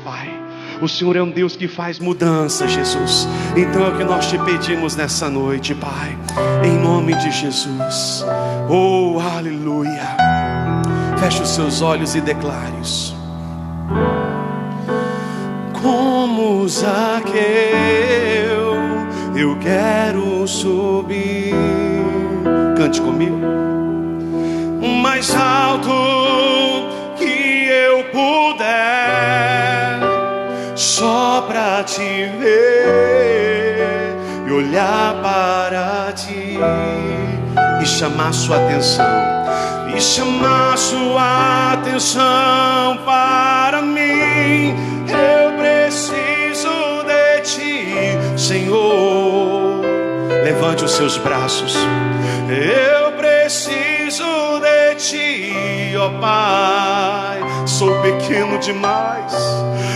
Pai. O Senhor é um Deus que faz mudança, Jesus. Então é o que nós te pedimos nessa noite, Pai, em nome de Jesus. Oh, aleluia. Feche os seus olhos e declare isso. Como Zaqueu, eu quero subir. Cante comigo. Mais alto que eu puder, só pra te ver e olhar para ti e chamar sua atenção, e chamar sua atenção para mim. Eu preciso de ti, Senhor. Levante os seus braços. Eu preciso de ti, ó Pai. Sou pequeno demais,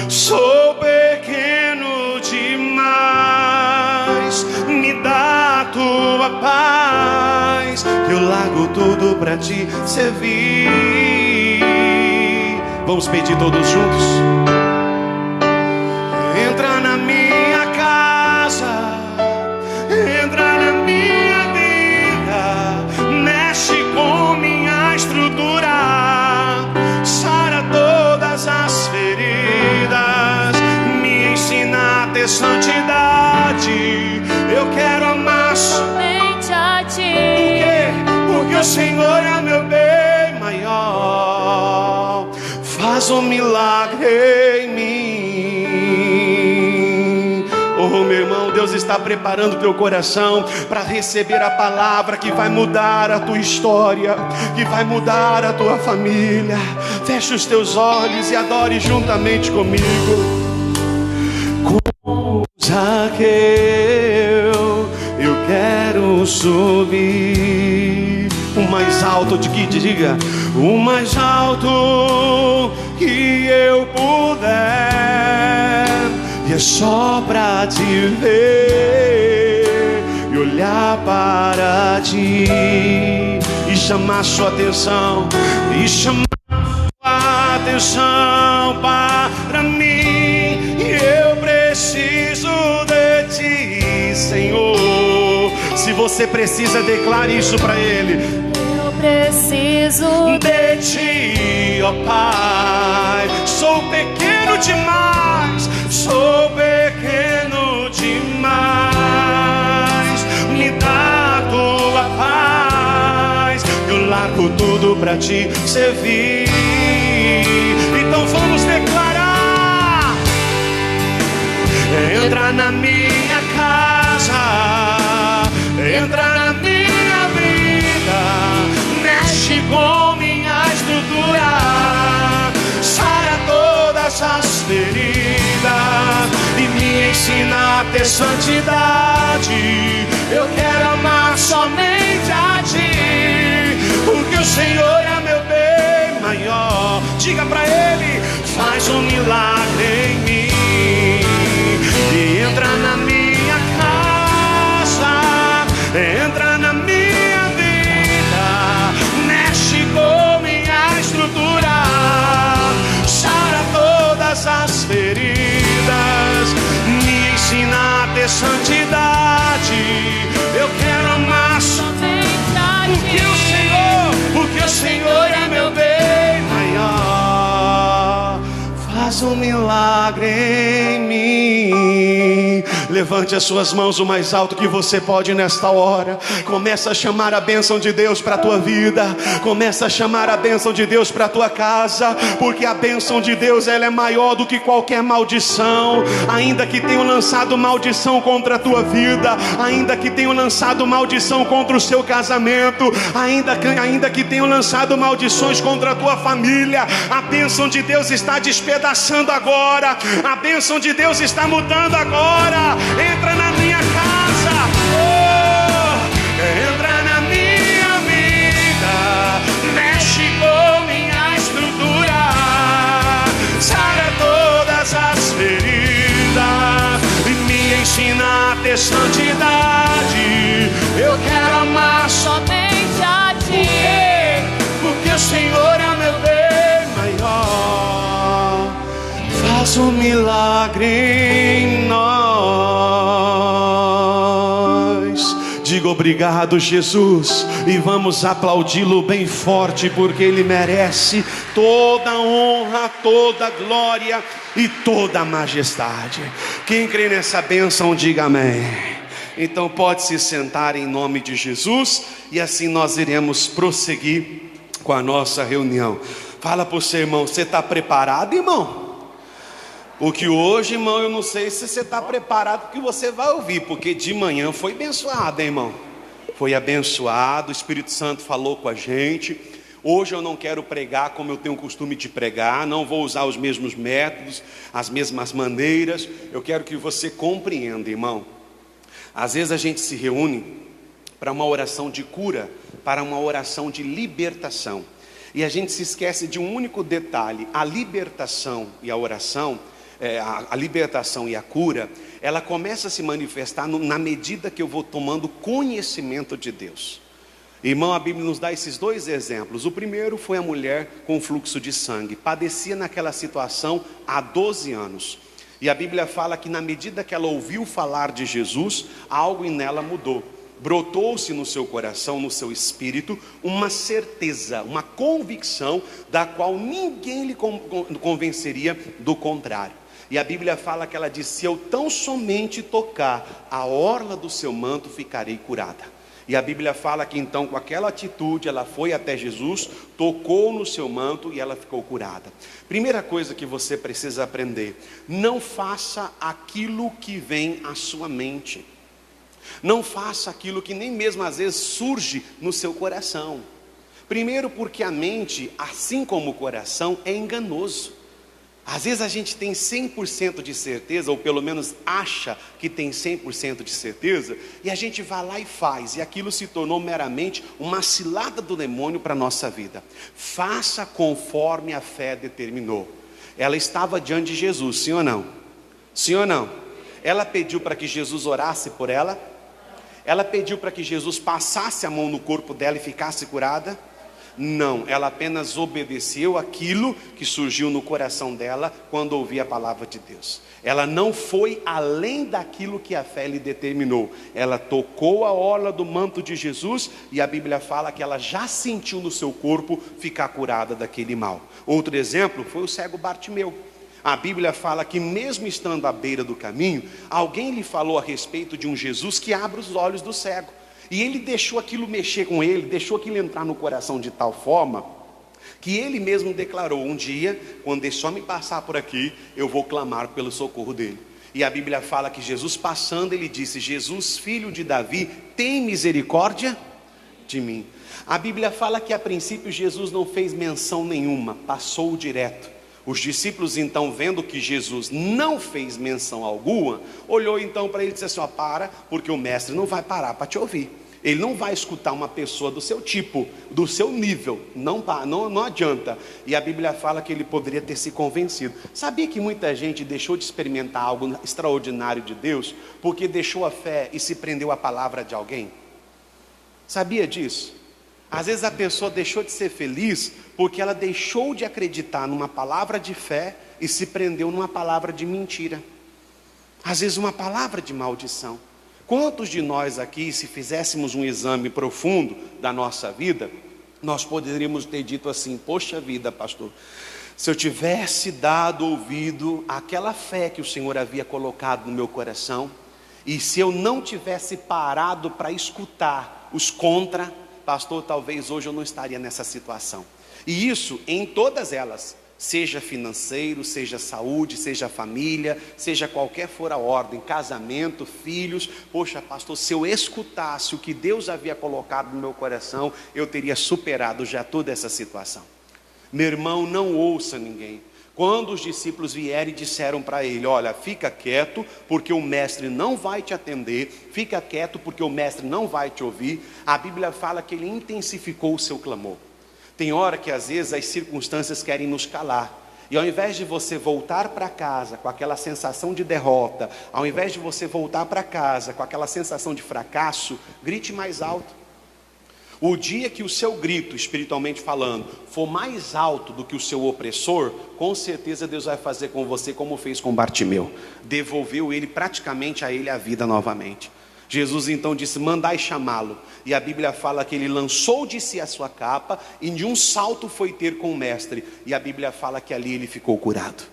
sou pequeno demais. Me dá a tua paz, que eu largo tudo pra te servir. Vamos pedir todos juntos. Entra na minha casa, entra na minha vida, mexe com minha estrutura, sara todas as feridas, me ensina a ter santidade. Eu quero amar somente a ti. Por quê? Porque o Senhor é meu bem maior. Faz um milagre em mim. Oh, meu irmão, Deus está preparando teu coração para receber a palavra que vai mudar a tua história, que vai mudar a tua família. Feche os teus olhos e adore juntamente comigo. Como Zaqueu, eu quero subir. O mais alto de que diga, o mais alto que eu puder, e é só pra te ver e olhar para ti e chamar sua atenção, e chamar sua atenção para mim. E eu preciso de ti, Senhor. Se você precisa, declare isso para Ele. Eu preciso de ti, ó Pai. Sou pequeno demais, sou pequeno demais. Me dá a tua paz, eu largo tudo pra te servir. Então vamos declarar. Entra na minha casa, entra na minha vida, mexe com minha estrutura, sara todas as feridas e me ensina a ter santidade. Eu quero amar somente a ti, porque o Senhor é meu bem maior. Diga pra Ele, faz um milagre em mim e entra na minha casa, entra na minha vida, mexe com minha estrutura, sara todas as feridas, me ensina a ter santidade. Eu quero amar somente a ti, porque o Senhor é meu bem maior. Faz um milagre em mim. Levante as suas mãos o mais alto que você pode nesta hora. Começa a chamar a bênção de Deus para a tua vida. Começa a chamar a bênção de Deus para a tua casa, porque a bênção de Deus, ela é maior do que qualquer maldição. Ainda que tenham lançado maldição contra a tua vida, ainda que tenham lançado maldição contra o seu casamento, ainda que tenham lançado maldições contra a tua família, a bênção de Deus está despedaçando agora. A bênção de Deus está mudando agora. Entra na minha casa, oh, entra na minha vida, mexe com minha estrutura, sara todas as feridas e me ensina a ter santidade. Eu quero amar somente a ti, porque o Senhor é meu bem maior. Faz faz um milagre em nós. Diga obrigado, Jesus, e vamos aplaudi-lo bem forte, porque Ele merece toda a honra, toda a glória e toda a majestade. Quem crê nessa bênção, diga amém. Então pode se sentar em nome de Jesus, e assim nós iremos prosseguir com a nossa reunião. Fala para o seu irmão, você está preparado, irmão? Porque hoje, irmão, eu não sei se você está preparado para o que você vai ouvir, porque de manhã foi abençoado, hein, irmão? Foi abençoado, o Espírito Santo falou com a gente. Hoje eu não quero pregar como eu tenho o costume de pregar, não vou usar os mesmos métodos, as mesmas maneiras. Eu quero que você compreenda, irmão. Às vezes a gente se reúne para uma oração de cura, para uma oração de libertação, e a gente se esquece de um único detalhe: a libertação e a oração, a libertação e a cura, ela começa a se manifestar na medida que eu vou tomando conhecimento de Deus. Irmão, a Bíblia nos dá esses dois exemplos. O primeiro foi a mulher com fluxo de sangue, padecia naquela situação há 12 anos, e a Bíblia fala que na medida que ela ouviu falar de Jesus, algo nela mudou. Brotou-se no seu coração, no seu espírito, uma certeza, uma convicção, da qual ninguém lhe convenceria do contrário. E a Bíblia fala que ela disse: se eu tão somente tocar a orla do seu manto, ficarei curada. E a Bíblia fala que então, com aquela atitude, ela foi até Jesus, tocou no seu manto e ela ficou curada. Primeira coisa que você precisa aprender: não faça aquilo que vem à sua mente. Não faça aquilo que nem mesmo às vezes surge no seu coração. Primeiro porque a mente, assim como o coração, é enganoso. Às vezes a gente tem 100% de certeza, ou pelo menos acha que tem 100% de certeza, e a gente vai lá e faz, e aquilo se tornou meramente uma cilada do demônio para a nossa vida. Faça conforme a fé determinou. Ela estava diante de Jesus, sim ou não? Sim ou não? Ela pediu para que Jesus orasse por ela? Ela pediu para que Jesus passasse a mão no corpo dela e ficasse curada? Não, ela apenas obedeceu aquilo que surgiu no coração dela quando ouvia a palavra de Deus. Ela não foi além daquilo que a fé lhe determinou. Ela tocou a orla do manto de Jesus, e a Bíblia fala que ela já sentiu no seu corpo ficar curada daquele mal. Outro exemplo foi o cego Bartimeu. A Bíblia fala que mesmo estando à beira do caminho, alguém lhe falou a respeito de um Jesus que abre os olhos do cego. E ele deixou aquilo mexer com ele, deixou aquilo entrar no coração de tal forma, que ele mesmo declarou: um dia, quando esse homem passar por aqui, eu vou clamar pelo socorro dele. E a Bíblia fala que Jesus passando, ele disse: Jesus, filho de Davi, tem misericórdia de mim. A Bíblia fala que a princípio Jesus não fez menção nenhuma, passou direto. Os discípulos então, vendo que Jesus não fez menção alguma, olhou então para ele e disse assim: ó, para, porque o mestre não vai parar para te ouvir. Ele não vai escutar uma pessoa do seu tipo, do seu nível, não adianta. E a Bíblia fala que ele poderia ter se convencido. Sabia que muita gente deixou de experimentar algo extraordinário de Deus, porque deixou a fé e se prendeu à palavra de alguém? Sabia disso? Às vezes a pessoa deixou de ser feliz porque ela deixou de acreditar numa palavra de fé e se prendeu numa palavra de mentira. Às vezes uma palavra de maldição. Quantos de nós aqui, se fizéssemos um exame profundo da nossa vida, nós poderíamos ter dito assim: poxa vida, pastor, se eu tivesse dado ouvido àquela fé que o Senhor havia colocado no meu coração, e se eu não tivesse parado para escutar os contra, pastor, talvez hoje eu não estaria nessa situação. E isso em todas elas, seja financeiro, seja saúde, seja família, seja qualquer for a ordem, casamento, filhos. Poxa, pastor, se eu escutasse o que Deus havia colocado no meu coração, eu teria superado já toda essa situação. Meu irmão, não ouça ninguém. Quando os discípulos vieram e disseram para ele: olha, fica quieto, porque o mestre não vai te atender, fica quieto, porque o mestre não vai te ouvir, a Bíblia fala que ele intensificou o seu clamor. Tem hora que às vezes as circunstâncias querem nos calar, e ao invés de você voltar para casa com aquela sensação de derrota, ao invés de você voltar para casa com aquela sensação de fracasso, grite mais alto. O dia que o seu grito, espiritualmente falando, for mais alto do que o seu opressor, com certeza Deus vai fazer com você como fez com Bartimeu. Devolveu ele praticamente a ele a vida novamente. Jesus então disse: mandai chamá-lo. E a Bíblia fala que ele lançou de si a sua capa e de um salto foi ter com o mestre. E a Bíblia fala que ali ele ficou curado.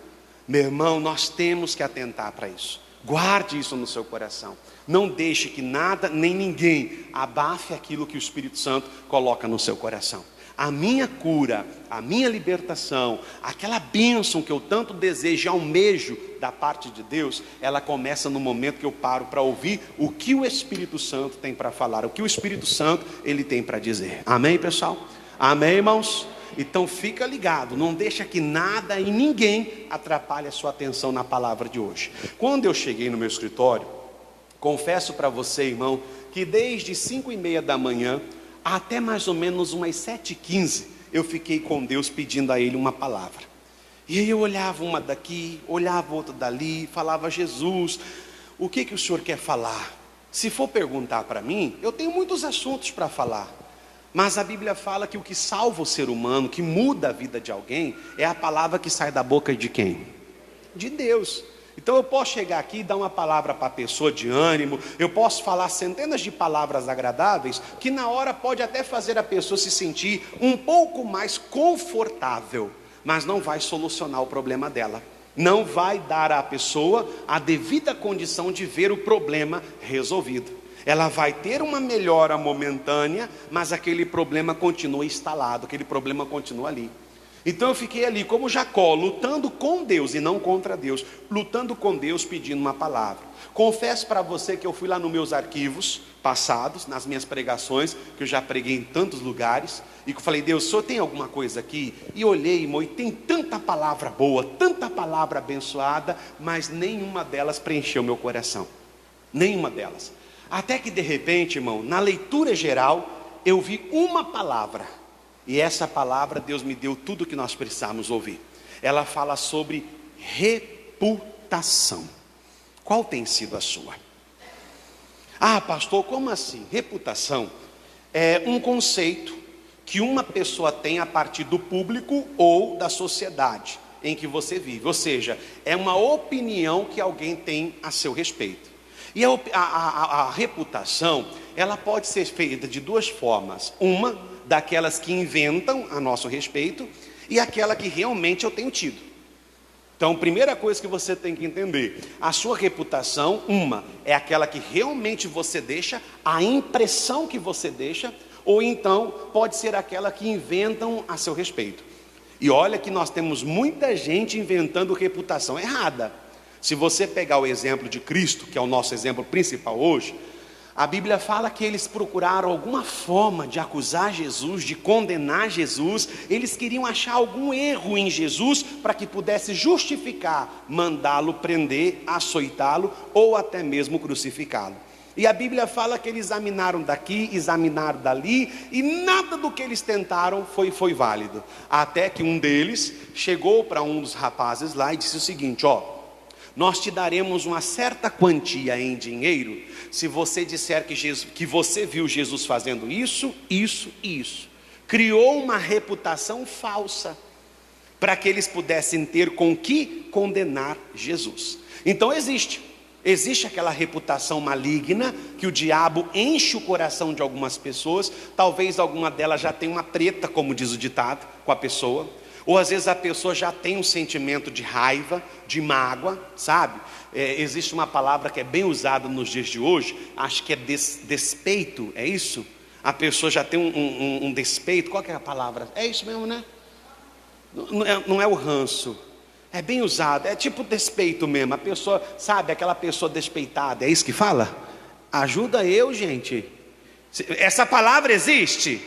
Meu irmão, nós temos que atentar para isso. Guarde isso no seu coração. Não deixe que nada nem ninguém abafe aquilo que o Espírito Santo coloca no seu coração. A minha cura, a minha libertação, aquela bênção que eu tanto desejo e almejo da parte de Deus, ela começa no momento que eu paro para ouvir o que o Espírito Santo tem para falar, o que o Espírito Santo ele tem para dizer. Amém, pessoal? Amém, irmãos? Então fica ligado, não deixa que nada e ninguém atrapalhe a sua atenção na palavra de hoje. Quando eu cheguei no meu escritório, confesso para você, irmão, que desde 5:30 da manhã até mais ou menos umas 7:15 eu fiquei com Deus pedindo a Ele uma palavra. E aí eu olhava uma daqui, olhava outra dali, falava: Jesus, o que o Senhor quer falar? Se for perguntar para mim, eu tenho muitos assuntos para falar. Mas a Bíblia fala que o que salva o ser humano, que muda a vida de alguém, é a palavra que sai da boca de quem? De Deus. Então eu posso chegar aqui e dar uma palavra para a pessoa de ânimo, eu posso falar centenas de palavras agradáveis, que na hora pode até fazer a pessoa se sentir um pouco mais confortável, mas não vai solucionar o problema dela. Não vai dar à pessoa a devida condição de ver o problema resolvido. Ela vai ter uma melhora momentânea, mas aquele problema continua instalado, aquele problema continua ali. Então eu fiquei ali como Jacó, lutando com Deus e não contra Deus, lutando com Deus, pedindo uma palavra. Confesso para você que eu fui lá nos meus arquivos passados, nas minhas pregações, que eu já preguei em tantos lugares, e que eu falei: Deus, o Senhor tem alguma coisa aqui? E olhei, irmão, e tem tanta palavra boa, tanta palavra abençoada, mas nenhuma delas preencheu meu coração, nenhuma delas. Até que de repente, irmão, na leitura geral, eu vi uma palavra, e essa palavra Deus me deu tudo o que nós precisamos ouvir. Ela fala sobre reputação. Qual tem sido a sua? Ah, pastor, como assim? Reputação é um conceito que uma pessoa tem a partir do público ou da sociedade em que você vive. Ou seja, é uma opinião que alguém tem a seu respeito. E a reputação, ela pode ser feita de duas formas. Uma, daquelas que inventam a nosso respeito, e aquela que realmente eu tenho tido. Então, primeira coisa que você tem que entender: a sua reputação, uma, é aquela que realmente você deixa, a impressão que você deixa, ou então pode ser aquela que inventam a seu respeito. E olha que nós temos muita gente inventando reputação errada. Se você pegar o exemplo de Cristo, que é o nosso exemplo principal hoje, a Bíblia fala que eles procuraram alguma forma de acusar Jesus, de condenar Jesus. Eles queriam achar algum erro em Jesus para que pudesse justificar, mandá-lo prender, açoitá-lo ou até mesmo crucificá-lo. E a Bíblia fala que eles examinaram daqui, examinaram dali, e nada do que eles tentaram foi válido. Até que um deles chegou para um dos rapazes lá e disse o seguinte: nós te daremos uma certa quantia em dinheiro se você disser que você viu Jesus fazendo isso, isso e isso. Criou uma reputação falsa para que eles pudessem ter com que condenar Jesus. Então existe aquela reputação maligna que o diabo enche o coração de algumas pessoas. Talvez alguma delas já tenha uma treta, como diz o ditado, com a pessoa. Ou às vezes a pessoa já tem um sentimento de raiva, de mágoa, sabe? Existe uma palavra que é bem usada nos dias de hoje, acho que é despeito, é isso? A pessoa já tem um despeito. Qual que é a palavra? É isso mesmo, né? Não é o ranço, é bem usado, é tipo despeito mesmo. A pessoa, sabe, aquela pessoa despeitada, é isso que fala? Ajuda eu, gente. Essa palavra existe?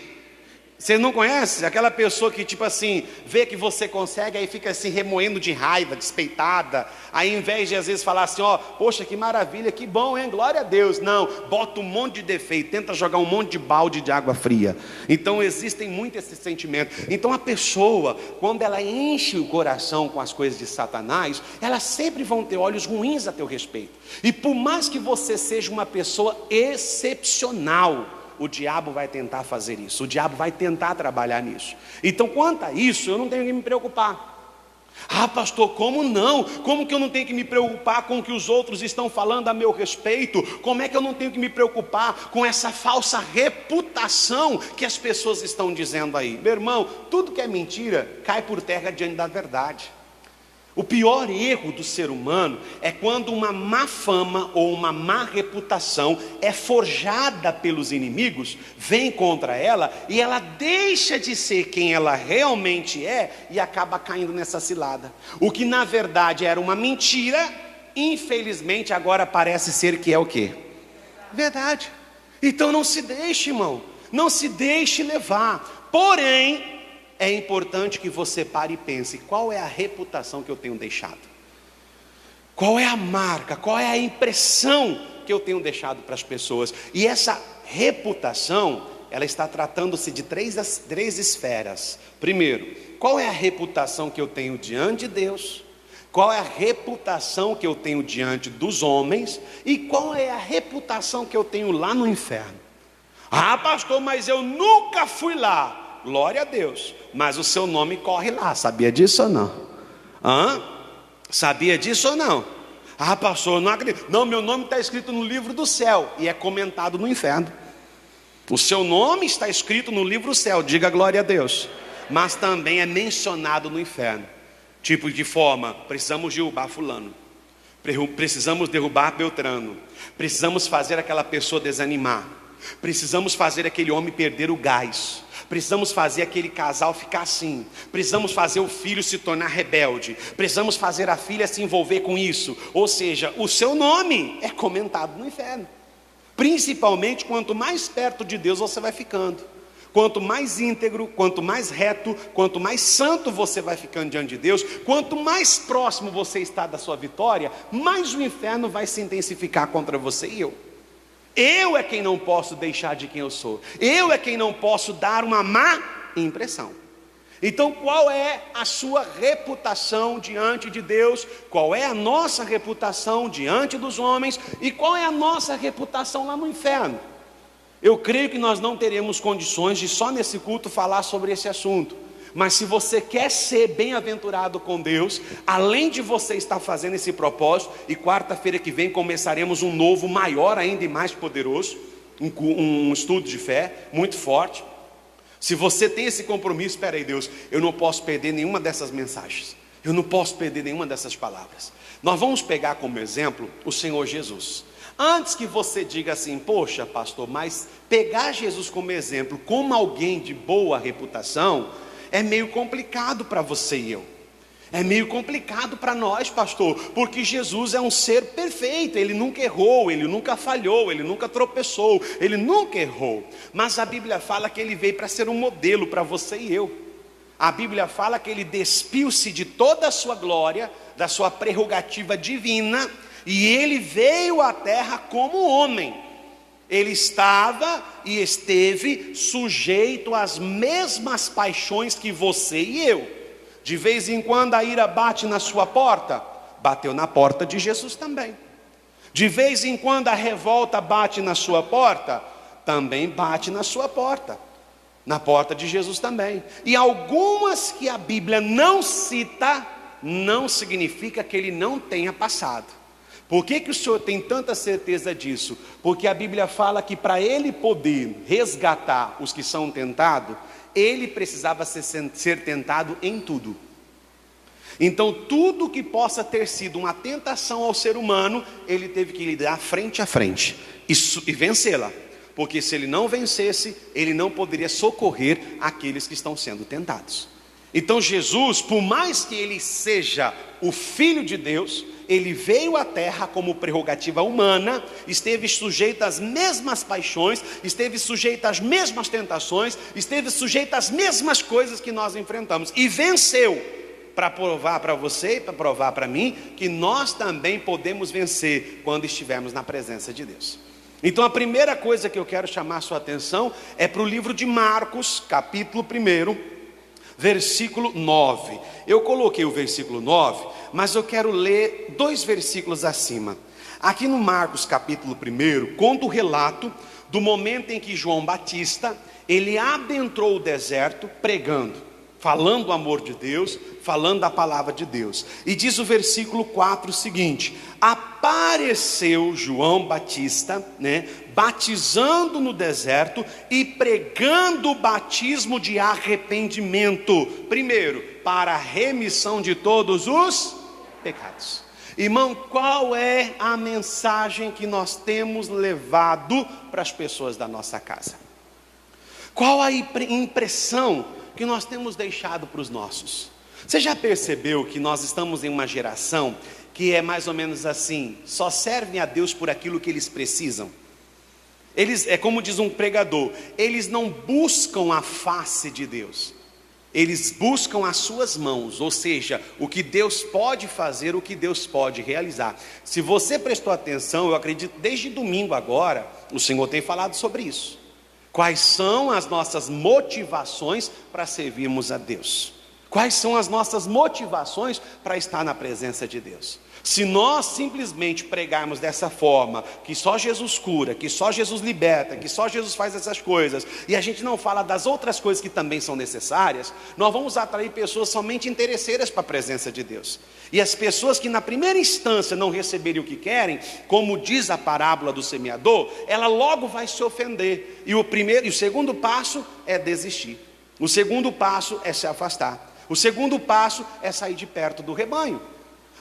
Você não conhece? Aquela pessoa que tipo assim, vê que você consegue, aí fica assim remoendo de raiva, despeitada. Aí em vez de às vezes falar assim, poxa, que maravilha, que bom, hein, glória a Deus. Não, bota um monte de defeito, tenta jogar um monte de balde de água fria. Então existem muito esse sentimento. Então a pessoa, quando ela enche o coração com as coisas de Satanás, elas sempre vão ter olhos ruins a teu respeito. E por mais que você seja uma pessoa excepcional, o diabo vai tentar fazer isso, o diabo vai tentar trabalhar nisso. Então, quanto a isso, eu não tenho que me preocupar. Ah, pastor, como não? Como que eu não tenho que me preocupar com o que os outros estão falando a meu respeito? Como é que eu não tenho que me preocupar com essa falsa reputação que as pessoas estão dizendo aí? Meu irmão, tudo que é mentira cai por terra diante da verdade. O pior erro do ser humano é quando uma má fama ou uma má reputação é forjada pelos inimigos, vem contra ela e ela deixa de ser quem ela realmente é e acaba caindo nessa cilada. O que na verdade era uma mentira, infelizmente agora parece ser que é o quê? Verdade. Então não se deixe, irmão, não se deixe levar. Porém, é importante que você pare e pense: qual é a reputação que eu tenho deixado? Qual é a marca, qual é a impressão que eu tenho deixado para as pessoas? E essa reputação, ela está tratando-se de três esferas. Primeiro, qual é a reputação que eu tenho diante de Deus? Qual é a reputação que eu tenho diante dos homens? E qual é a reputação que eu tenho lá no inferno? Ah, pastor, mas eu nunca fui lá. Glória a Deus, mas o seu nome corre lá, sabia disso ou não? Sabia disso ou não? Ah, pastor, eu não acredito. Não, meu nome está escrito no livro do céu e é comentado no inferno. O seu nome está escrito no livro do céu, diga glória a Deus, mas também é mencionado no inferno. Tipo de forma, precisamos derrubar fulano, precisamos derrubar Beltrano, precisamos fazer aquela pessoa desanimar, precisamos fazer aquele homem perder o gás, precisamos fazer aquele casal ficar assim, precisamos fazer o filho se tornar rebelde, precisamos fazer a filha se envolver com isso. Ou seja, o seu nome é comentado no inferno. Principalmente quanto mais perto de Deus você vai ficando, quanto mais íntegro, quanto mais reto, quanto mais santo você vai ficando diante de Deus, quanto mais próximo você está da sua vitória, mais o inferno vai se intensificar contra você e eu. Eu é quem não posso deixar de quem eu sou. Eu é quem não posso dar uma má impressão. Então, qual é a sua reputação diante de Deus? Qual é a nossa reputação diante dos homens? E qual é a nossa reputação lá no inferno? Eu creio que nós não teremos condições de só nesse culto falar sobre esse assunto. Mas se você quer ser bem-aventurado com Deus, além de você estar fazendo esse propósito, e quarta-feira que vem começaremos um novo, maior ainda e mais poderoso, um estudo de fé muito forte. Se você tem esse compromisso, espera aí, Deus, eu não posso perder nenhuma dessas mensagens, eu não posso perder nenhuma dessas palavras. Nós vamos pegar como exemplo o Senhor Jesus. Antes que você diga assim: poxa, pastor, mas pegar Jesus como exemplo, como alguém de boa reputação, é meio complicado para você e eu. É meio complicado para nós, pastor, porque Jesus é um ser perfeito, ele nunca errou, ele nunca falhou, ele nunca tropeçou, ele nunca errou. Mas a Bíblia fala que ele veio para ser um modelo para você e eu. A Bíblia fala que ele despiu-se de toda a sua glória, da sua prerrogativa divina, e ele veio à terra como homem. Ele estava e esteve sujeito às mesmas paixões que você e eu. De vez em quando a ira bate na sua porta, bateu na porta de Jesus também. De vez em quando a revolta bate na sua porta, também bate na sua porta, na porta de Jesus também. E algumas que a Bíblia não cita, não significa que ele não tenha passado. Por que o senhor tem tanta certeza disso? Porque a Bíblia fala que para ele poder resgatar os que são tentados, ele precisava ser tentado em tudo. Então tudo que possa ter sido uma tentação ao ser humano, ele teve que lidar frente a frente e vencê-la. Porque se ele não vencesse, ele não poderia socorrer aqueles que estão sendo tentados. Então Jesus, por mais que ele seja o Filho de Deus, ele veio à terra como prerrogativa humana, esteve sujeito às mesmas paixões, esteve sujeito às mesmas tentações, esteve sujeito às mesmas coisas que nós enfrentamos, e venceu, para provar para você e para provar para mim, que nós também podemos vencer quando estivermos na presença de Deus. Então a primeira coisa que eu quero chamar a sua atenção é para o livro de Marcos, capítulo 1, versículo 9. Eu coloquei o versículo 9, mas eu quero ler 2 versículos acima. Aqui no Marcos capítulo 1, conta o relato do momento em que João Batista, ele adentrou o deserto pregando, falando o amor de Deus, falando a palavra de Deus. E diz o versículo 4 o seguinte: apareceu João Batista, batizando no deserto e pregando o batismo de arrependimento, primeiro, para a remissão de todos os pecados. Irmão, qual é a mensagem que nós temos levado para as pessoas da nossa casa? Qual a impressão que nós temos deixado para os nossos? Você já percebeu que nós estamos em uma geração que é mais ou menos assim: só servem a Deus por aquilo que eles precisam? Eles, é como diz um pregador, eles não buscam a face de Deus, eles buscam as suas mãos, ou seja, o que Deus pode fazer, o que Deus pode realizar. Se você prestou atenção, eu acredito desde domingo agora, o Senhor tem falado sobre isso. Quais são as nossas motivações para servirmos a Deus? Quais são as nossas motivações para estar na presença de Deus? Se nós simplesmente pregarmos dessa forma, que só Jesus cura, que só Jesus liberta, que só Jesus faz essas coisas, e a gente não fala das outras coisas que também são necessárias, nós vamos atrair pessoas somente interesseiras para a presença de Deus. E as pessoas que na primeira instância não receberem o que querem, como diz a parábola do semeador, ela logo vai se ofender. E o segundo passo é desistir. O segundo passo é se afastar. O segundo passo é sair de perto do rebanho.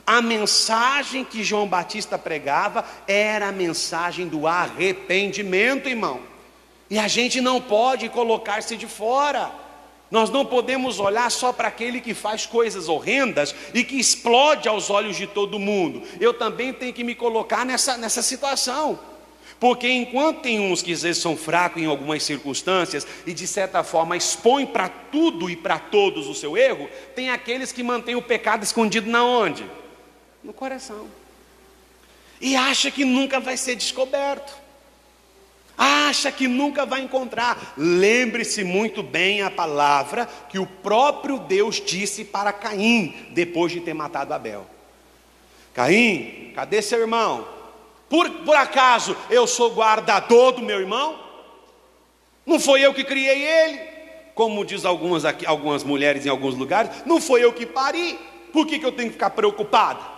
A mensagem que João Batista pregava era a mensagem do arrependimento, irmão. E a gente não pode colocar-se de fora. Nós não podemos olhar só para aquele que faz coisas horrendas e que explode aos olhos de todo mundo. Eu também tenho que me colocar nessa situação. Porque enquanto tem uns que às vezes são fracos em algumas circunstâncias e de certa forma expõem para tudo e para todos o seu erro, tem aqueles que mantêm o pecado escondido na onde? No coração. E acha que nunca vai ser descoberto. Acha que nunca vai encontrar. Lembre-se muito bem a palavra que o próprio Deus disse para Caim, depois de ter matado Abel. Caim, cadê seu irmão? Por acaso eu sou guardador do meu irmão? Não foi eu que criei ele? Como diz algumas mulheres em alguns lugares, não foi eu que pari. Por que eu tenho que ficar preocupado?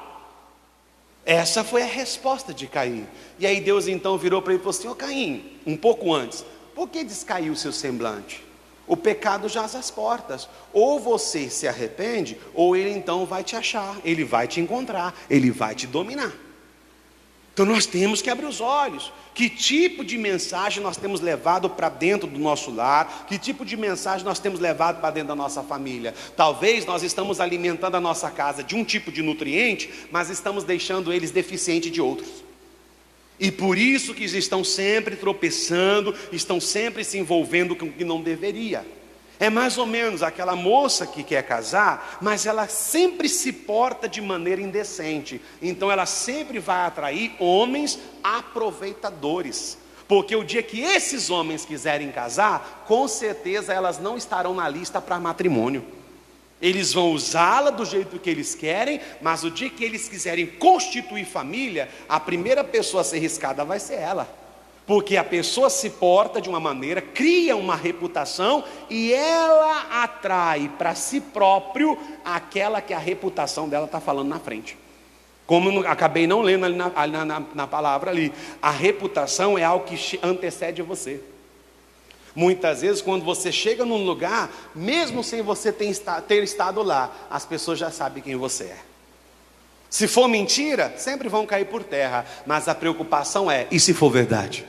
Essa foi a resposta de Caim. E aí Deus então virou para ele e falou assim: ô Caim, um pouco antes, por que descaiu o seu semblante? O pecado jaz às portas. Ou você se arrepende, ou ele então vai te achar, ele vai te encontrar, ele vai te dominar. Então nós temos que abrir os olhos. Que tipo de mensagem nós temos levado para dentro do nosso lar? Que tipo de mensagem nós temos levado para dentro da nossa família? Talvez nós estamos alimentando a nossa casa de um tipo de nutriente, mas estamos deixando eles deficientes de outros. E por isso que estão sempre tropeçando, estão sempre se envolvendo com o que não deveria. É mais ou menos aquela moça que quer casar, mas ela sempre se porta de maneira indecente. Então ela sempre vai atrair homens aproveitadores. Porque o dia que esses homens quiserem casar, com certeza elas não estarão na lista para matrimônio. Eles vão usá-la do jeito que eles querem, mas o dia que eles quiserem constituir família, a primeira pessoa a ser riscada vai ser ela. Porque a pessoa se porta de uma maneira, cria uma reputação e ela atrai para si próprio aquela que a reputação dela está falando na frente. Como eu acabei não lendo ali na palavra ali, a reputação é algo que antecede você. Muitas vezes quando você chega num lugar, mesmo sem você ter estado lá, as pessoas já sabem quem você é. Se for mentira, sempre vão cair por terra, mas a preocupação é, e se for verdade?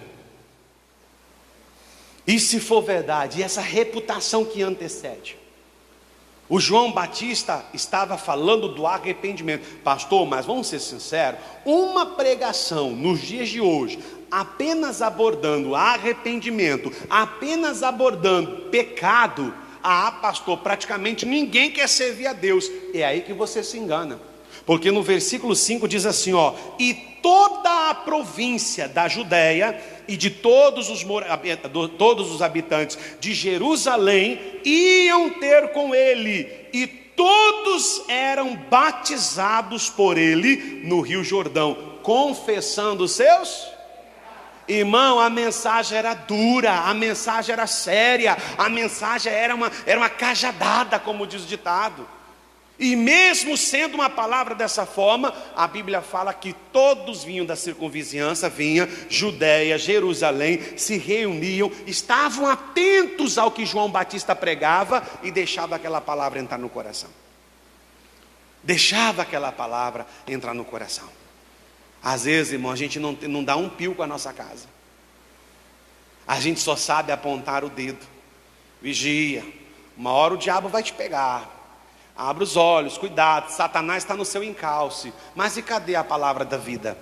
E se for verdade, e essa reputação que antecede? O João Batista estava falando do arrependimento. Pastor, mas vamos ser sinceros, uma pregação nos dias de hoje, apenas abordando arrependimento, apenas abordando pecado, pastor, praticamente ninguém quer servir a Deus. É aí que você se engana. Porque no versículo 5 diz assim, e toda a província da Judéia e de todos os habitantes de Jerusalém iam ter com ele, e todos eram batizados por ele no Rio Jordão, confessando os seus. Irmão, a mensagem era dura, a mensagem era séria, a mensagem era uma cajadada, como diz o ditado. E mesmo sendo uma palavra dessa forma, a Bíblia fala que todos vinham da circunvizinhança, vinha Judéia, Jerusalém, se reuniam, estavam atentos ao que João Batista pregava e deixava aquela palavra entrar no coração. Deixava aquela palavra entrar no coração. Às vezes, irmão, a gente não dá um pio com a nossa casa. A gente só sabe apontar o dedo. Vigia, uma hora o diabo vai te pegar. Abra os olhos, cuidado, Satanás está no seu encalce. Mas e cadê a palavra da vida?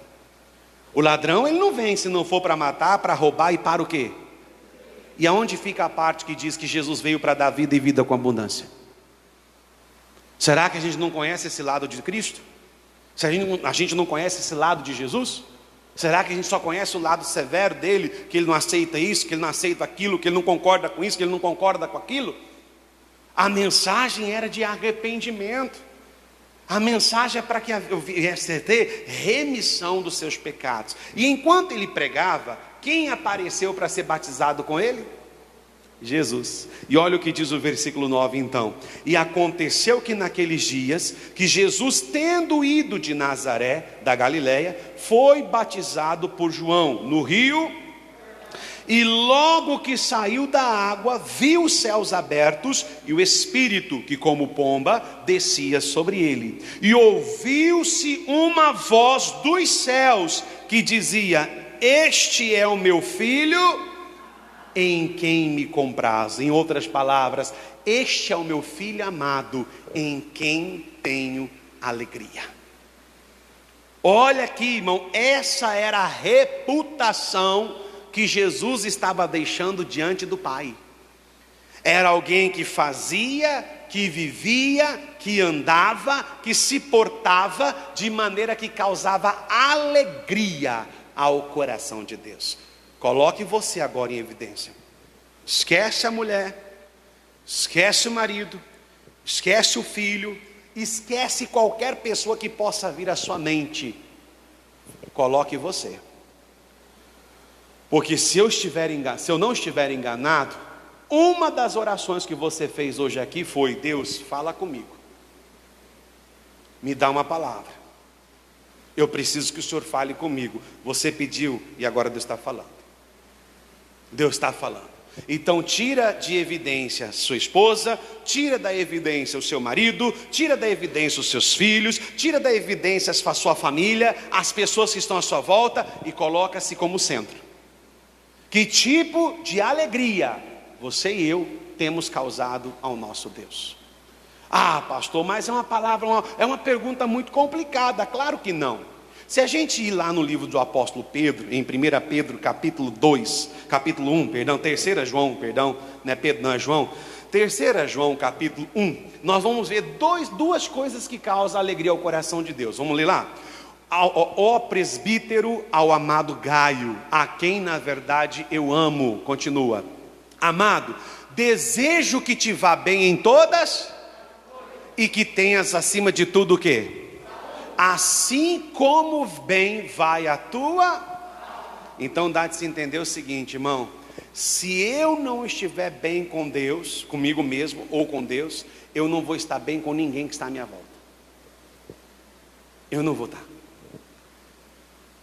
O ladrão, ele não vem se não for para matar, para roubar e para o quê? E aonde fica a parte que diz que Jesus veio para dar vida e vida com abundância? Será que a gente não conhece esse lado de Cristo? Se a gente não conhece esse lado de Jesus? Será que a gente só conhece o lado severo dele, que ele não aceita isso, que ele não aceita aquilo, que ele não concorda com isso, que ele não concorda com aquilo? A mensagem era de arrependimento. A mensagem é para que viesse ter remissão dos seus pecados. E enquanto ele pregava, quem apareceu para ser batizado com ele? Jesus. E olha o que diz o versículo 9 então. E aconteceu que naqueles dias, que Jesus, tendo ido de Nazaré, da Galileia, foi batizado por João no rio. E logo que saiu da água, viu os céus abertos e o Espírito, que como pomba, descia sobre ele. E ouviu-se uma voz dos céus, que dizia: este é o meu filho, em quem me comprazo. Em outras palavras, este é o meu filho amado, em quem tenho alegria. Olha aqui, irmão, essa era a reputação que Jesus estava deixando diante do Pai. Era alguém que fazia, que vivia, que andava, que se portava de maneira que causava alegria ao coração de Deus. Coloque você agora em evidência. Esquece a mulher, esquece o marido, esquece o filho, esquece qualquer pessoa que possa vir à sua mente. Coloque você. Porque se eu não estiver enganado, uma das orações que você fez hoje aqui foi: Deus, fala comigo, me dá uma palavra, eu preciso que o Senhor fale comigo. Você pediu e agora Deus está falando. Deus está falando. Então tira de evidência sua esposa, tira da evidência o seu marido, tira da evidência os seus filhos, tira da evidência a sua família, as pessoas que estão à sua volta, e coloca-se como centro. Que tipo de alegria você e eu temos causado ao nosso Deus? Ah, pastor, mas é uma palavra, é uma pergunta muito complicada. Claro que não. Se a gente ir lá no livro do apóstolo Pedro, em 1 Pedro capítulo 1, 3 João, não é Pedro, não é João, 3 João capítulo 1, nós vamos ver duas coisas que causam alegria ao coração de Deus. Vamos ler lá? Ó presbítero, ao amado Gaio, a quem na verdade eu amo. Continua: amado, desejo que te vá bem em todas, e que tenhas acima de tudo o quê? Assim como bem vai a tua. Então dá de se entender o seguinte, irmão: se eu não estiver bem com Deus, comigo mesmo ou com Deus, eu não vou estar bem com ninguém que está à minha volta. Eu não vou estar.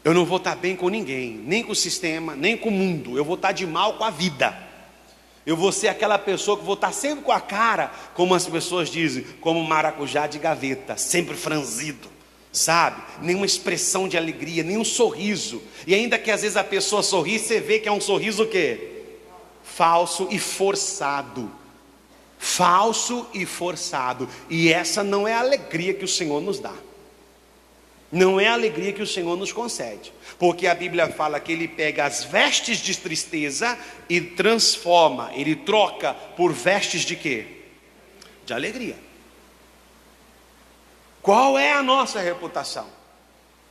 Eu não vou estar bem com ninguém, nem com o sistema, nem com o mundo. Eu vou estar de mal com a vida. Eu vou ser aquela pessoa que vou estar sempre com a cara, como as pessoas dizem, como maracujá de gaveta, sempre franzido, sabe? Nenhuma expressão de alegria, nenhum sorriso. E ainda que às vezes a pessoa sorri, você vê que é um sorriso o quê? Falso e forçado. Falso e forçado. E essa não é a alegria que o Senhor nos dá. Não é a alegria que o Senhor nos concede. Porque a Bíblia fala que Ele pega as vestes de tristeza e transforma, Ele troca por vestes de quê? De alegria. Qual é a nossa reputação?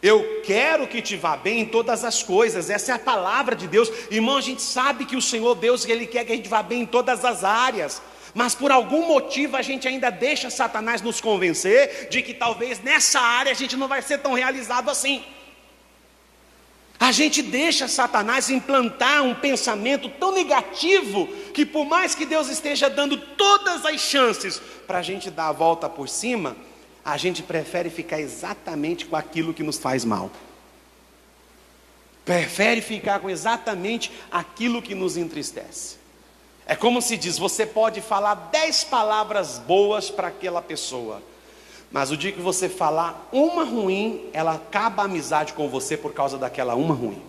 Eu quero que te vá bem em todas as coisas. Essa é a palavra de Deus. Irmão, a gente sabe que o Senhor Deus, Ele quer que a gente vá bem em todas as áreas. Mas por algum motivo a gente ainda deixa Satanás nos convencer de que talvez nessa área a gente não vai ser tão realizado assim. A gente deixa Satanás implantar um pensamento tão negativo, que por mais que Deus esteja dando todas as chances para a gente dar a volta por cima, a gente prefere ficar exatamente com aquilo que nos faz mal. Prefere ficar com exatamente aquilo que nos entristece. É como se diz, você pode falar 10 palavras boas para aquela pessoa, mas o dia que você falar uma ruim, ela acaba a amizade com você por causa daquela uma ruim.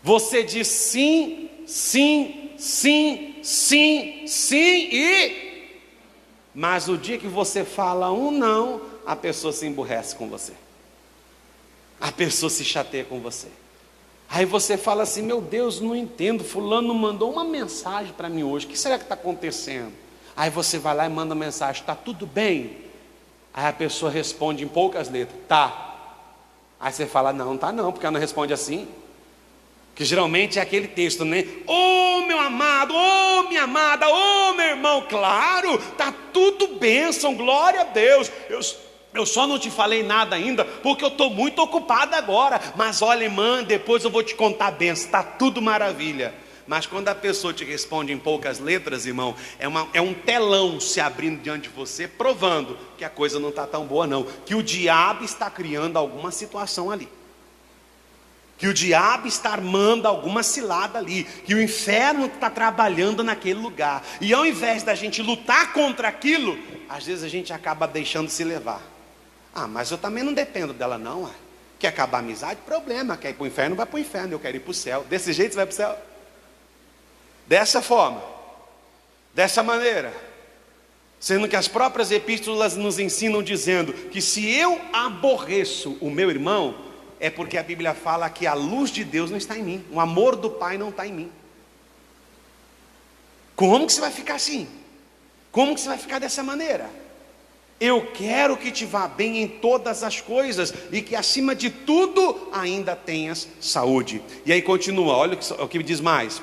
Você diz sim, sim, sim, sim, sim mas o dia que você fala um não, a pessoa se emburrece com você. A pessoa se chateia com você. Aí você fala assim, meu Deus, não entendo, fulano mandou uma mensagem para mim hoje, o que será que está acontecendo? Aí você vai lá e manda mensagem, está tudo bem? Aí a pessoa responde em poucas letras, tá. Aí você fala, não tá não, porque ela não responde assim. Que geralmente é aquele texto, né? Ô meu amado, ô minha amada, ô meu irmão, claro, tá tudo bênção, glória a Deus. Eu só não te falei nada ainda, porque eu estou muito ocupado agora. Mas olha, irmã, depois eu vou te contar a bênção, está tudo maravilha. Mas quando a pessoa te responde em poucas letras, irmão, é um telão se abrindo diante de você, provando que a coisa não está tão boa não, que o diabo está criando alguma situação ali, que o diabo está armando alguma cilada ali, que o inferno está trabalhando naquele lugar. E ao invés da gente lutar contra aquilo, às vezes a gente acaba deixando se levar. Ah, mas eu também não dependo dela não. Quer acabar a amizade? Problema. Quer ir para o inferno? Vai para o inferno. Eu quero ir para o céu. Desse jeito você vai para o céu? Dessa forma, dessa maneira, sendo que as próprias epístolas nos ensinam dizendo que se eu aborreço o meu irmão, é porque a Bíblia fala que a luz de Deus não está em mim, o amor do Pai não está em mim. Como que você vai ficar assim? Como que você vai ficar dessa maneira? Eu quero que te vá bem em todas as coisas e que acima de tudo ainda tenhas saúde. E aí continua, olha o que diz mais.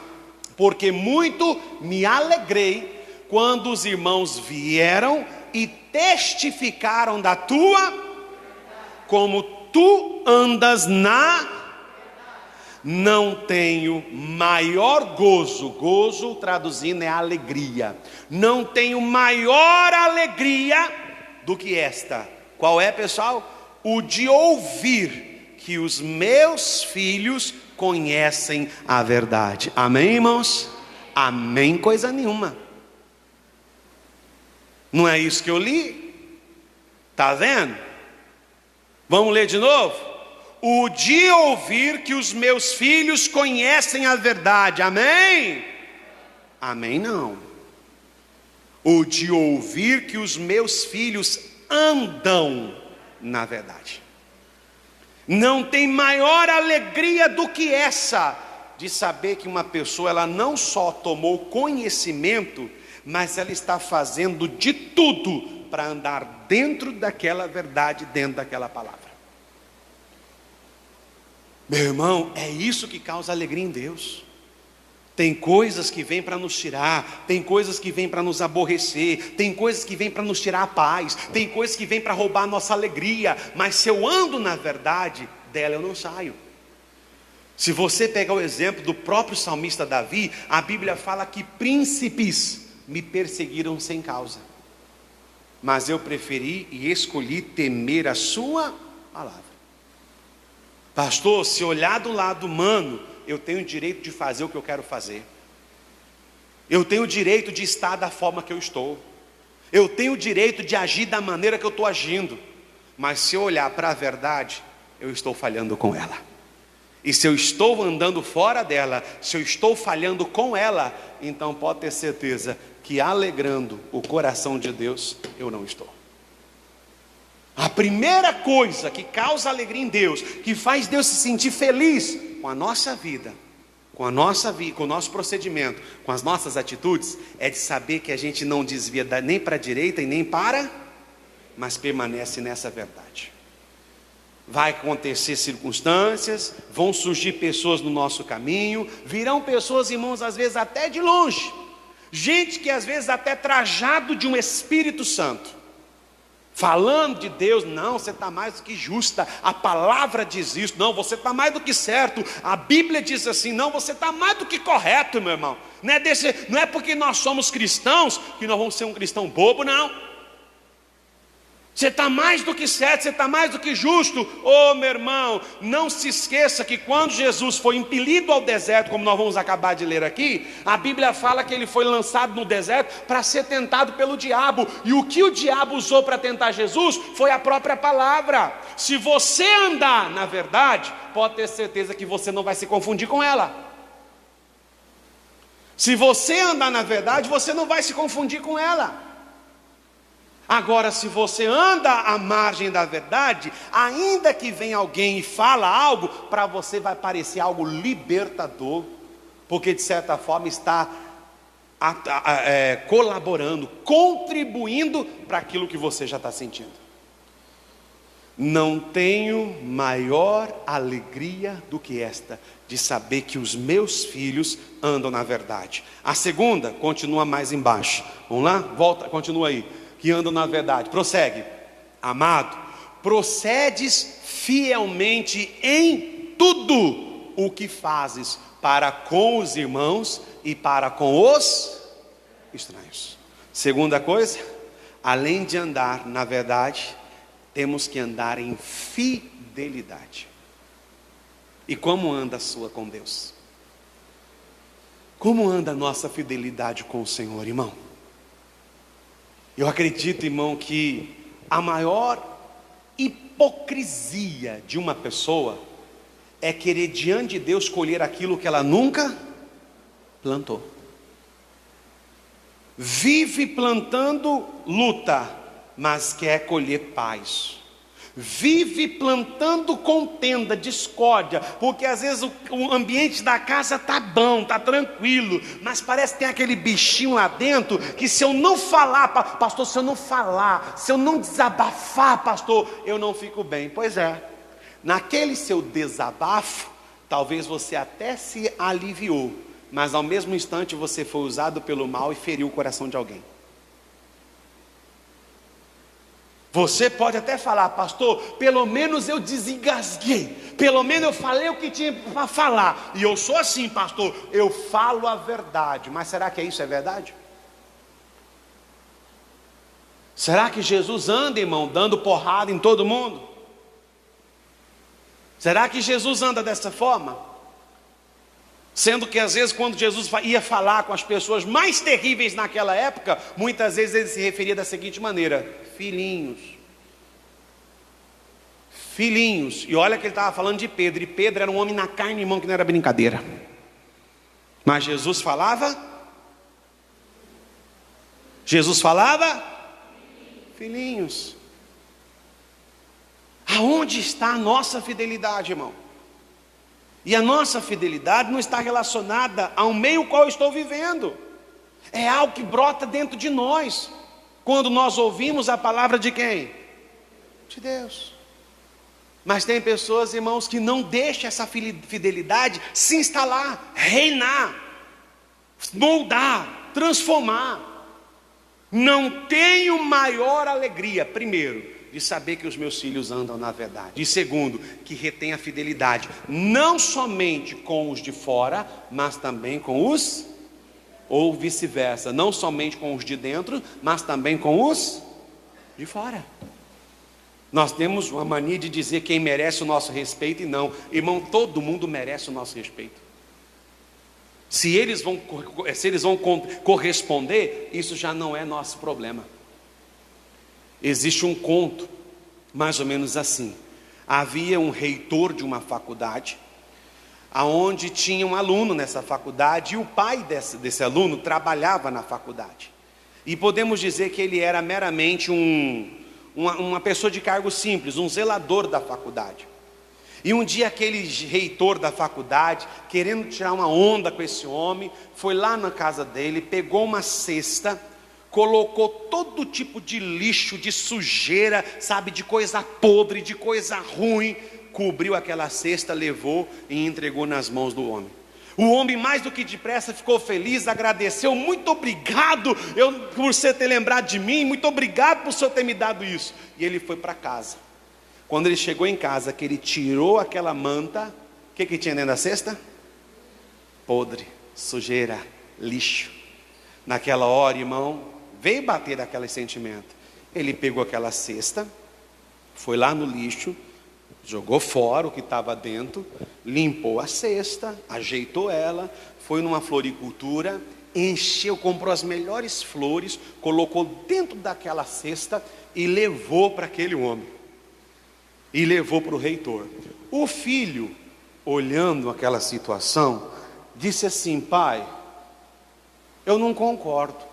Porque muito me alegrei quando os irmãos vieram e testificaram da tua, como tu andas não tenho maior gozo traduzindo é alegria, não tenho maior alegria do que esta. Qual é, pessoal? O de ouvir que os meus filhos conhecem a verdade. Amém, irmãos? Amém, coisa nenhuma. Não é isso que eu li? Está vendo? Vamos ler de novo? O de ouvir que os meus filhos conhecem a verdade. Amém? Amém não. O de ouvir que os meus filhos andam na verdade. Não tem maior alegria do que essa, de saber que uma pessoa, ela não só tomou conhecimento, mas ela está fazendo de tudo para andar dentro daquela verdade, dentro daquela palavra. Meu irmão, é isso que causa alegria em Deus. Tem coisas que vêm para nos tirar, tem coisas que vêm para nos aborrecer, tem coisas que vêm para nos tirar a paz, tem coisas que vêm para roubar a nossa alegria, mas se eu ando na verdade, dela eu não saio. Se você pegar o exemplo do próprio salmista Davi, a Bíblia fala que príncipes me perseguiram sem causa, mas eu preferi e escolhi temer a sua palavra. Pastor, se olhar do lado humano, eu tenho o direito de fazer o que eu quero fazer. Eu tenho o direito de estar da forma que eu estou. Eu tenho o direito de agir da maneira que eu estou agindo. Mas se eu olhar para a verdade, eu estou falhando com ela. E se eu estou andando fora dela, se eu estou falhando com ela, então pode ter certeza que alegrando o coração de Deus, eu não estou. A primeira coisa que causa alegria em Deus, que faz Deus se sentir feliz com a nossa vida, com o nosso procedimento, com as nossas atitudes, é de saber que a gente não desvia nem para a direita e nem para, mas permanece nessa verdade. Vai acontecer circunstâncias, vão surgir pessoas no nosso caminho, virão pessoas, irmãos, às vezes até de longe, gente que às vezes até trajado de um Espírito Santo, falando de Deus. Não, você está mais do que justa, a palavra diz isso. Não, você está mais do que certo, a Bíblia diz assim. Não, você está mais do que correto, meu irmão. Não é porque nós somos cristãos que nós vamos ser um cristão bobo, não. Você está mais do que certo, você está mais do que justo. Oh, meu irmão, não se esqueça que quando Jesus foi impelido ao deserto, como nós vamos acabar de ler aqui, a Bíblia fala que ele foi lançado no deserto para ser tentado pelo diabo. E o que o diabo usou para tentar Jesus foi a própria palavra. Se você andar na verdade, pode ter certeza que você não vai se confundir com ela. Se você andar na verdade, você não vai se confundir com ela. Agora, se você anda à margem da verdade, ainda que venha alguém e fala algo, para você vai parecer algo libertador, porque de certa forma está colaborando, contribuindo para aquilo que você já está sentindo. Não tenho maior alegria do que esta, de saber que os meus filhos andam na verdade. A segunda continua mais embaixo. Vamos lá? Volta, continua aí. Que andam na verdade. Prossegue. Amado, procedes fielmente em tudo o que fazes para com os irmãos e para com os estranhos. Segunda coisa, além de andar na verdade, temos que andar em fidelidade. E como anda a sua com Deus? Como anda a nossa fidelidade com o Senhor, irmão? Eu acredito, irmão, que a maior hipocrisia de uma pessoa é querer diante de Deus colher aquilo que ela nunca plantou. Vive plantando luta, mas quer colher paz. Vive plantando contenda, discórdia, porque às vezes o ambiente da casa está bom, está tranquilo, mas parece que tem aquele bichinho lá dentro, que se eu não falar, pastor, se eu não falar, se eu não desabafar, pastor, eu não fico bem. Pois é, naquele seu desabafo, talvez você até se aliviou, mas ao mesmo instante você foi usado pelo mal e feriu o coração de alguém. Você pode até falar, pastor, pelo menos eu desengasguei, pelo menos eu falei o que tinha para falar, e eu sou assim, pastor, eu falo a verdade. Mas será que isso é verdade? Será que Jesus anda, irmão, dando porrada em todo mundo? Será que Jesus anda dessa forma? Sendo que às vezes quando Jesus ia falar com as pessoas mais terríveis naquela época, muitas vezes ele se referia da seguinte maneira: filhinhos. Filhinhos. E olha que ele estava falando de Pedro, e Pedro era um homem na carne, irmão, que não era brincadeira. Mas Jesus falava? Filhinhos. Aonde está a nossa fidelidade, irmão? E a nossa fidelidade não está relacionada ao meio qual eu estou vivendo. É algo que brota dentro de nós, quando nós ouvimos a palavra de quem? De Deus. Mas tem pessoas, irmãos, que não deixam essa fidelidade se instalar, reinar, moldar, transformar. Não tenho maior alegria, primeiro, de saber que os meus filhos andam na verdade. E segundo, que retém a fidelidade, não somente com os de fora, mas também com os, ou vice-versa, não somente com os de dentro, mas também com os de fora. Nós temos uma mania de dizer quem merece o nosso respeito, e não, irmão, todo mundo merece o nosso respeito. Se eles vão corresponder, isso já não é nosso problema. Existe um conto, mais ou menos assim. Havia um reitor de uma faculdade, aonde tinha um aluno nessa faculdade, e o pai desse aluno trabalhava na faculdade. E podemos dizer que ele era meramente uma pessoa de cargo simples, um zelador da faculdade. E um dia aquele reitor da faculdade, querendo tirar uma onda com esse homem, foi lá na casa dele, pegou uma cesta, colocou todo tipo de lixo, de sujeira, sabe, de coisa podre, de coisa ruim, cobriu aquela cesta, levou e entregou nas mãos do homem. O homem mais do que depressa ficou feliz, agradeceu, muito obrigado por você ter lembrado de mim, muito obrigado por você ter me dado isso. E ele foi para casa. Quando ele chegou em casa, que ele tirou aquela manta, o que tinha dentro da cesta? Podre, sujeira, lixo. Naquela hora, irmão, veio bater aquele sentimento. Ele pegou aquela cesta, foi lá no lixo, jogou fora o que estava dentro, limpou a cesta, ajeitou ela, foi numa floricultura, encheu, comprou as melhores flores, colocou dentro daquela cesta e levou para aquele homem. E levou para o reitor. O filho, olhando aquela situação, disse assim: pai, eu não concordo.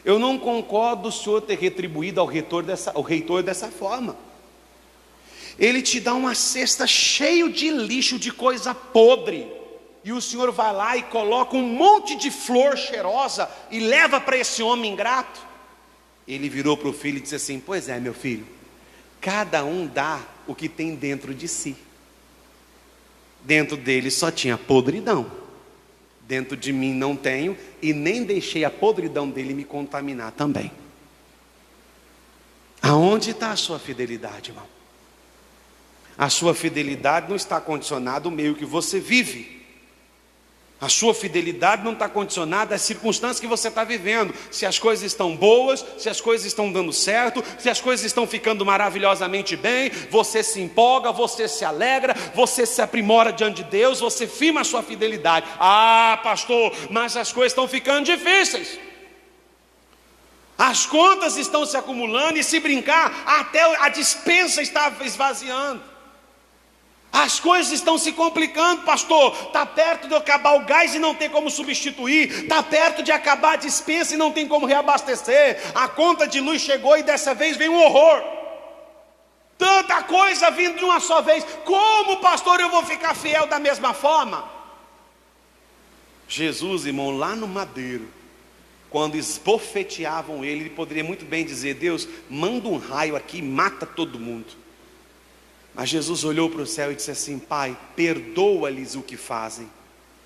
Eu não concordo o senhor ter retribuído ao reitor dessa forma. Ele te dá uma cesta cheio de lixo, de coisa podre, e o senhor vai lá e coloca um monte de flor cheirosa e leva para esse homem ingrato. Ele virou para o filho e disse assim: pois é, meu filho, cada um dá o que tem dentro de si. Dentro dele só tinha podridão, dentro de mim não tenho, e nem deixei a podridão dele me contaminar também. Aonde está a sua fidelidade, irmão? A sua fidelidade não está condicionada ao meio que você vive. A sua fidelidade não está condicionada às circunstâncias que você está vivendo. Se as coisas estão boas, se as coisas estão dando certo, se as coisas estão ficando maravilhosamente bem, você se empolga, você se alegra, você se aprimora diante de Deus, você firma a sua fidelidade. Ah, pastor, mas as coisas estão ficando difíceis. As contas estão se acumulando e, se brincar, até a despensa está esvaziando. As coisas estão se complicando, pastor. Está perto de acabar o gás e não tem como substituir. Está perto de acabar a despensa e não tem como reabastecer. A conta de luz chegou e dessa vez vem um horror. Tanta coisa vindo de uma só vez. Como, pastor, eu vou ficar fiel da mesma forma? Jesus, irmão, lá no madeiro, quando esbofeteavam ele poderia muito bem dizer: Deus, manda um raio aqui e mata todo mundo. Mas Jesus olhou para o céu e disse assim: pai, perdoa-lhes o que fazem,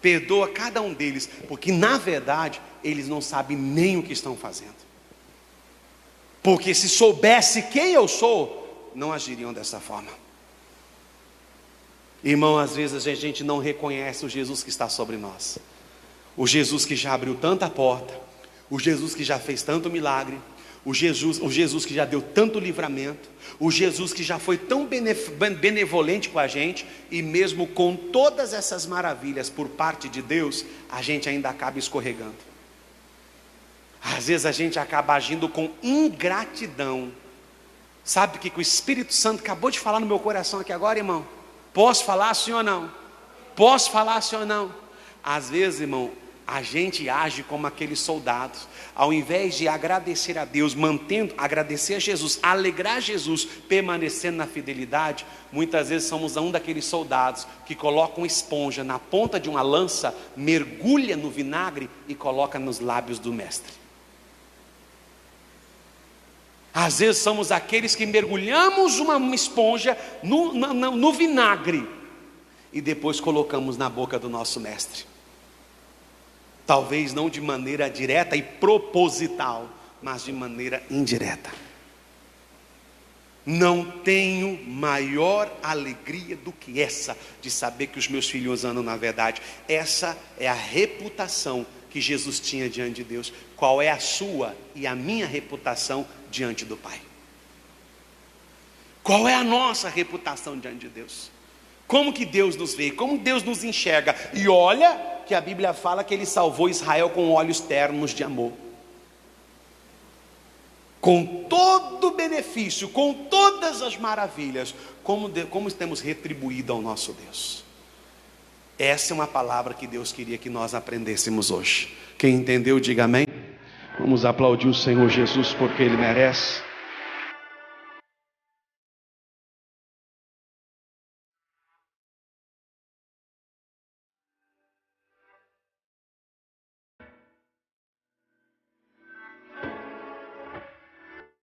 perdoa cada um deles, porque na verdade eles não sabem nem o que estão fazendo. Porque se soubesse quem eu sou, não agiriam dessa forma. Irmão, às vezes a gente não reconhece o Jesus que está sobre nós, o Jesus que já abriu tanta porta, o Jesus que já fez tanto milagre, o Jesus que já deu tanto livramento, o Jesus que já foi tão benevolente com a gente, e mesmo com todas essas maravilhas por parte de Deus, a gente ainda acaba escorregando. Às vezes a gente acaba agindo com ingratidão. Sabe o que o Espírito Santo acabou de falar no meu coração aqui agora, irmão? Posso falar sim ou não? Posso falar sim ou não? Às vezes, irmão, a gente age como aqueles soldados. Ao invés de agradecer a Deus, agradecer a Jesus, alegrar Jesus, permanecendo na fidelidade, muitas vezes somos um daqueles soldados que colocam esponja na ponta de uma lança, mergulha no vinagre e coloca nos lábios do mestre. Às vezes somos aqueles que mergulhamos uma esponja no vinagre e depois colocamos na boca do nosso mestre. Talvez não de maneira direta e proposital, mas de maneira indireta. Não tenho maior alegria do que essa, de saber que os meus filhos andam na verdade. Essa é a reputação que Jesus tinha diante de Deus. Qual é a sua e a minha reputação diante do Pai? Qual é a nossa reputação diante de Deus? Como que Deus nos vê? Como Deus nos enxerga? E olha que a Bíblia fala que Ele salvou Israel com olhos ternos de amor. Com todo o benefício, com todas as maravilhas, como temos retribuído ao nosso Deus. Essa é uma palavra que Deus queria que nós aprendêssemos hoje. Quem entendeu, diga amém. Vamos aplaudir o Senhor Jesus porque Ele merece.